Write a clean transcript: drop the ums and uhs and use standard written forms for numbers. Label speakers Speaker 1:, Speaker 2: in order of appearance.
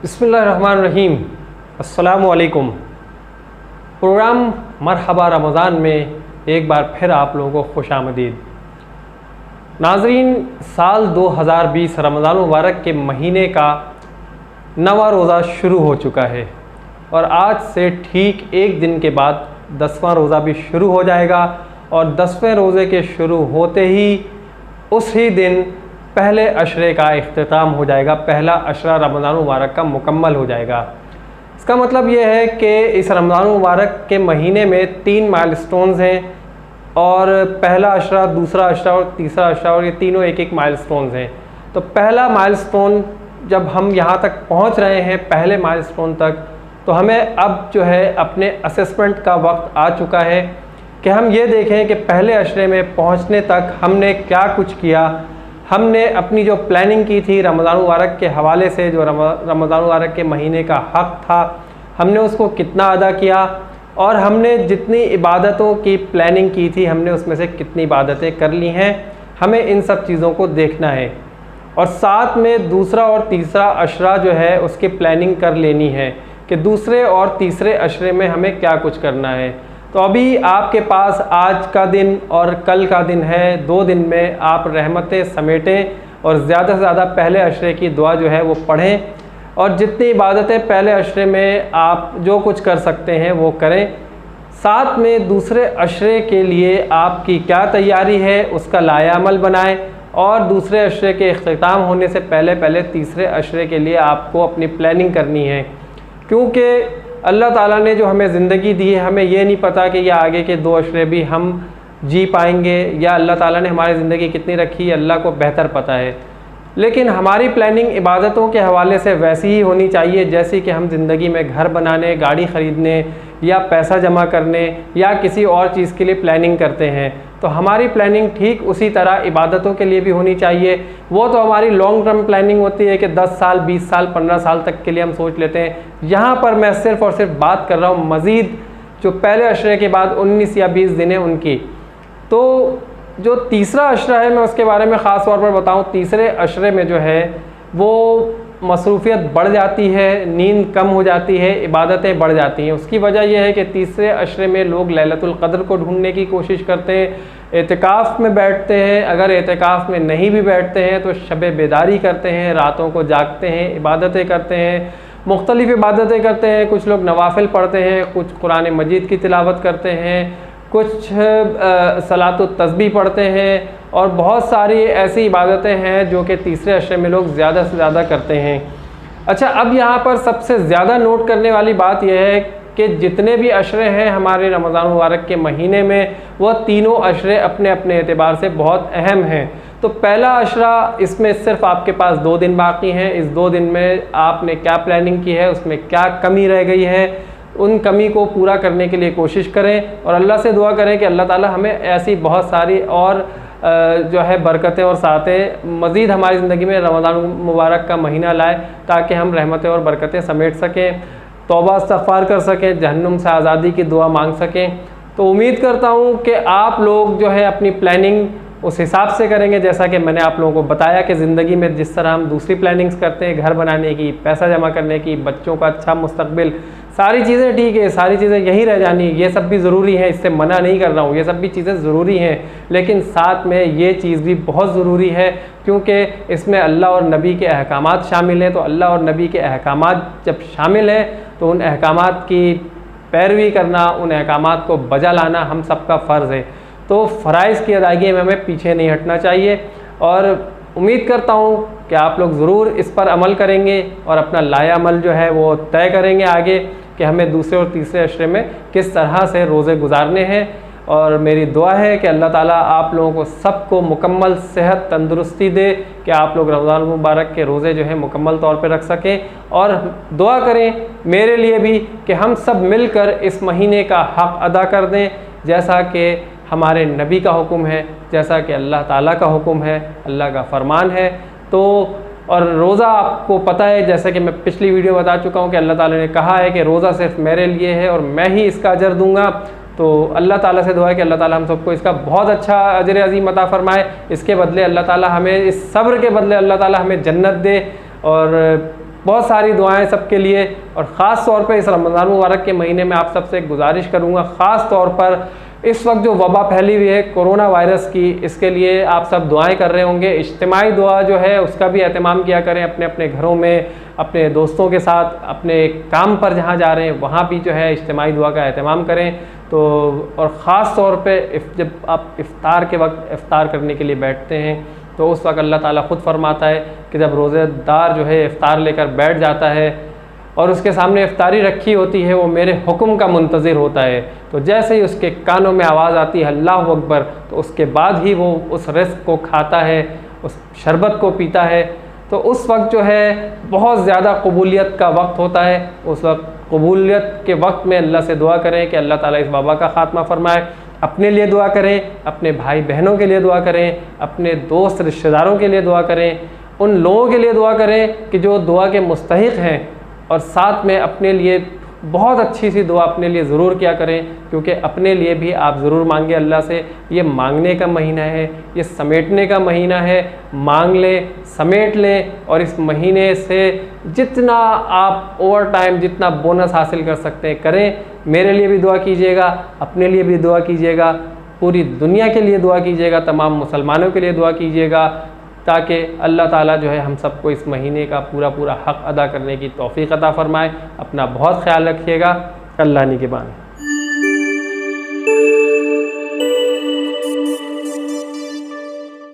Speaker 1: बिस्मिल्लाहिर्रहमानिर्रहीम। अस्सलामुअलैकुम। प्रोग्राम मरहबा रमज़ान में एक बार फिर आप लोगों को खुशामदीद। नाज़रीन, साल 2020 रमज़ान मुबारक के महीने का 9वां रोज़ा शुरू हो चुका है और आज से ठीक एक दिन के बाद 10वां रोज़ा भी शुरू हो जाएगा और 10वें रोज़े के शुरू होते ही उसी दिन पहले अशरे का इख्तिताम हो जाएगा। पहला अशरा रमज़ान मुबारक का मुकम्मल हो जाएगा। इसका मतलब ये है कि इस रमज़ान मुबारक के महीने में 3 माइलस्टोन्स हैं और पहला अशरा, दूसरा अशरा और तीसरा अशरा, और ये तीनों एक एक माइलस्टोन्स हैं। तो पहला माइलस्टोन जब हम यहाँ तक पहुँच रहे हैं, पहले माइलस्टोन तक, तो हमें अब जो है अपने असेसमेंट का वक्त आ चुका है कि हम ये देखें कि पहले अशरे में पहुँचने तक हमने क्या कुछ किया। हमने अपनी जो प्लानिंग की थी रमज़ान मुबारक के हवाले से, जो रमज़ान मुबारक के महीने का हक़ था, हमने उसको कितना अदा किया और हमने जितनी इबादतों की प्लानिंग की थी हमने उसमें से कितनी इबादतें कर ली हैं। हमें इन सब चीज़ों को देखना है और साथ में दूसरा और तीसरा अशरा जो है उसकी प्लानिंग कर लेनी है कि दूसरे और तीसरे अशरे में हमें क्या कुछ करना है। तो अभी आपके पास आज का दिन और कल का दिन है, 2 दिन में आप रहमतें समेटें और ज़्यादा से ज़्यादा पहले अशरे की दुआ जो है वो पढ़ें और जितनी इबादतें पहले अशरे में आप जो कुछ कर सकते हैं वो करें। साथ में दूसरे अशरे के लिए आपकी क्या तैयारी है उसका लायामल बनाएं और दूसरे अशरे के इख्तिताम होने से पहले पहले तीसरे अशरे के लिए आपको अपनी प्लानिंग करनी है, क्योंकि अल्लाह ताला ने जो हमें ज़िंदगी दी है, हमें ये नहीं पता कि यह आगे के 2 अशरे भी हम जी पाएंगे या अल्लाह ताला ने हमारी ज़िंदगी कितनी रखी है, अल्लाह को बेहतर पता है। लेकिन हमारी प्लानिंग इबादतों के हवाले से वैसी ही होनी चाहिए जैसी कि हम ज़िंदगी में घर बनाने, गाड़ी ख़रीदने या पैसा जमा करने या किसी और चीज़ के लिए प्लानिंग करते हैं। तो हमारी प्लानिंग ठीक उसी तरह इबादतों के लिए भी होनी चाहिए। वो तो हमारी लॉन्ग टर्म प्लानिंग होती है कि 10 साल, 20 साल, 15 साल तक के लिए हम सोच लेते हैं। यहाँ पर मैं सिर्फ़ और सिर्फ बात कर रहा हूँ मज़ीद जो पहले अशरे के बाद 19 या 20 दिन है उनकी। तो जो तीसरा अशरा है मैं उसके बारे में ख़ास तौर पर बताऊँ, तीसरे अशरे में जो है वो मसरूफ़ियत बढ़ जाती है, नींद कम हो जाती है, इबादतें बढ़ जाती हैं। उसकी वजह यह है कि तीसरे अशरे में लोग लैलतुल क़द्र को ढूंढने की कोशिश करते हैं, एतिकाफ़ में बैठते हैं। अगर एतिकाफ़ में नहीं भी बैठते हैं तो शब बेदारी करते हैं, रातों को जागते हैं, इबादतें करते हैं, मुख्तलिफ़ इबादतें करते हैं। कुछ लोग नवाफिल पढ़ते हैं, कुछ कुरान मजीद की तिलावत करते हैं, कुछ सलातो तस्बीह पढ़ते हैं और बहुत सारी ऐसी इबादतें हैं जो कि तीसरे अशरे में लोग ज़्यादा से ज़्यादा करते हैं। अच्छा, अब यहाँ पर सबसे ज़्यादा नोट करने वाली बात यह है कि जितने भी अशरे हैं हमारे रमज़ान मुबारक के महीने में, वह तीनों अशरे अपने अपने एतबार से बहुत अहम हैं। तो पहला अशरा, इसमें सिर्फ आपके पास 2 दिन बाकी हैं। इस 2 दिन में आपने क्या प्लानिंग की है, उसमें क्या कमी रह गई है, उन कमी को पूरा करने के लिए कोशिश करें और अल्लाह से दुआ करें कि अल्लाह ताला हमें ऐसी बहुत सारी और जो है बरकतें और सातें मज़ीद हमारी ज़िंदगी में रमज़ान मुबारक का महीना लाए ताकि हम रहमतें और बरकतें समेट सकें, तौबा इस्तग़फ़ार कर सकें, जहन्नुम से आज़ादी की दुआ मांग सकें। तो उम्मीद करता हूँ कि आप लोग जो है अपनी प्लानिंग उस हिसाब से करेंगे जैसा कि मैंने आप लोगों को बताया कि ज़िंदगी में जिस तरह हम दूसरी प्लानिंग्स करते हैं, घर बनाने की, पैसा जमा करने की, बच्चों का अच्छा मुस्तकबिल, सारी चीज़ें ठीक है, सारी चीज़ें यहीं रह जानी, ये सब भी ज़रूरी है, इससे मना नहीं कर रहा हूँ, ये सब भी चीज़ें ज़रूरी हैं, लेकिन साथ में ये चीज़ भी बहुत ज़रूरी है क्योंकि इसमें अल्लाह और नबी के अहकामात शामिल हैं। तो अल्लाह और नबी के अहकामात जब शामिल हैं तो उन अहकामात की पैरवी करना, उन अहकामात को बजा लाना हम सबका फ़र्ज़ है। तो फ़राइज़ की अदायगी में हमें पीछे नहीं हटना चाहिए और उम्मीद करता हूँ कि आप लोग ज़रूर इस पर अमल करेंगे और अपना लायामल जो है वो तय करेंगे आगे कि हमें दूसरे और तीसरे अशरे में किस तरह से रोज़े गुजारने हैं। और मेरी दुआ है कि अल्लाह ताला आप लोगों को सबको मुकम्मल सेहत तंदुरुस्ती दे कि आप लोग रमज़ान मुबारक के रोज़े जो है मुकम्मल तौर पे रख सकें। और दुआ करें मेरे लिए भी कि हम सब मिलकर इस महीने का हक़ अदा कर दें जैसा कि हमारे नबी का हुक्म है, जैसा कि अल्लाह ताला का हुक्म है, अल्लाह का फरमान है। तो और रोज़ा आपको पता है, जैसा कि मैं पिछली वीडियो बता चुका हूँ कि अल्लाह ताला ने कहा है कि रोज़ा सिर्फ मेरे लिए है और मैं ही इसका अजर दूँगा। तो अल्लाह ताला से दुआ है कि अल्लाह ताला हम सबको इसका बहुत अच्छा अजर अज़ीम अता फ़रमाए। इसके बदले अल्लाह ताला हमें, इस सब्र के बदले अल्लाह ताला हमें जन्नत दे और बहुत सारी दुआएं सबके लिए। और ख़ास तौर पे इस रमज़ान मुबारक के महीने में आप सबसे एक गुजारिश करूँगा, ख़ास तौर पर इस वक्त जो वबा फैली हुई है कोरोना वायरस की, इसके लिए आप सब दुआएं कर रहे होंगे। इज्तिमाई दुआ जो है उसका भी एहतमाम किया करें अपने अपने घरों में, अपने दोस्तों के साथ, अपने काम पर जहाँ जा रहे हैं वहाँ भी जो है इज्तिमाई दुआ का एहतमाम करें। तो और ख़ास तौर पे जब आप इफ्तार के वक्त इफ्तार करने के लिए बैठते हैं तो उस वक्त अल्लाह ताला ख़ुद फरमाता है कि जब रोज़ेदार जो है इफ्तार लेकर बैठ जाता है और उसके सामने इफ्तारी रखी होती है, वो मेरे हुक्म का मुंतज़िर होता है। तो जैसे ही उसके कानों में आवाज़ आती है अल्लाह अकबर, तो उसके बाद ही वो उस रिज़्क़ को खाता है, उस शरबत को पीता है। तो उस वक्त जो है बहुत ज़्यादा कबूलियत का वक्त होता है। उस वक्त कबूलियत के वक्त में अल्लाह से दुआ करें कि अल्लाह ताला इस वबा का ख़ात्मा फ़रमाए। अपने लिए दुआ करें, अपने भाई बहनों के लिए दुआ करें, अपने दोस्त रिश्तेदारों के लिए दुआ करें, उन लोगों के लिए दुआ करें कि जो दुआ के मुस्तहिक़ हैं। और साथ में अपने लिए बहुत अच्छी सी दुआ अपने लिए ज़रूर किया करें, क्योंकि अपने लिए भी आप ज़रूर मांगे अल्लाह से। ये मांगने का महीना है, ये समेटने का महीना है। मांग लें, समेट लें और इस महीने से जितना आप ओवर टाइम जितना बोनस हासिल कर सकते हैं करें। मेरे लिए भी दुआ कीजिएगा, अपने लिए भी दुआ कीजिएगा, पूरी दुनिया के लिए दुआ कीजिएगा, तमाम मुसलमानों के लिए दुआ कीजिएगा, ताकि अल्लाह ताला जो है हम सबको इस महीने का पूरा पूरा हक़ अदा करने की तौफ़ीक़ अता फ़रमाए। अपना बहुत ख्याल रखिएगा। अल्लाह निगहबान।